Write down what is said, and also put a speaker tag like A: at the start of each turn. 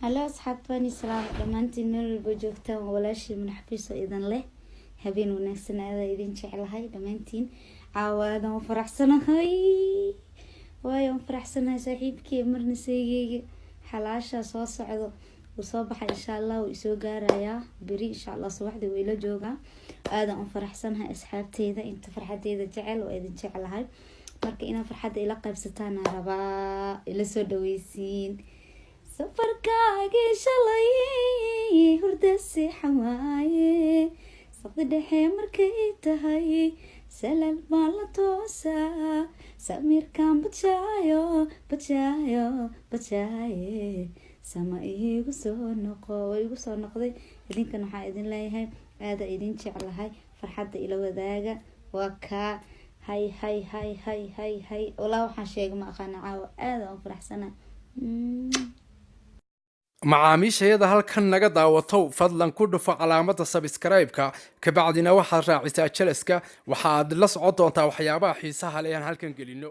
A: هلا أصحابتي السلام دمانتين مeel walba joogtaan walaashii min xafiis oo idin leh habeen wanaagsan aad idin jecelahay dhammaantiin caawadan oo faraxsanahay waayo faraxsanahay saaxiibkii marna seegayga xalaasha soo socdo uu soo baxay insha Allah uu soo gaarayaa bari insha Allah subaxdii way la joogaa aadan oo faraxsanahay asxaabteeda inta farxadeeda jecel oo idin jecelahay marka inaan farxada ila qaybsataan rabaa ila soo dhaweysiin safarkaagii shalay hurdasi xamaaye saqdhexe markay tahay salal baan la toosaa samirkaan bajaayo sama igu soo noqday idinkan waxaa idin leeyahay aada idin jeclahay farxadda ila wadaaga waa kaa hay walaa waxaan sheegay ma aqaana caawa aada aan faraxsana
B: macaamiishayada halkan naga daawatow fadlan ku dhufo calaamada subscribe-ka kabacdina waxaad raacisaa jalaska waxaad la socon doontaa waxyaabaha xiisaha leh aan halkan gelino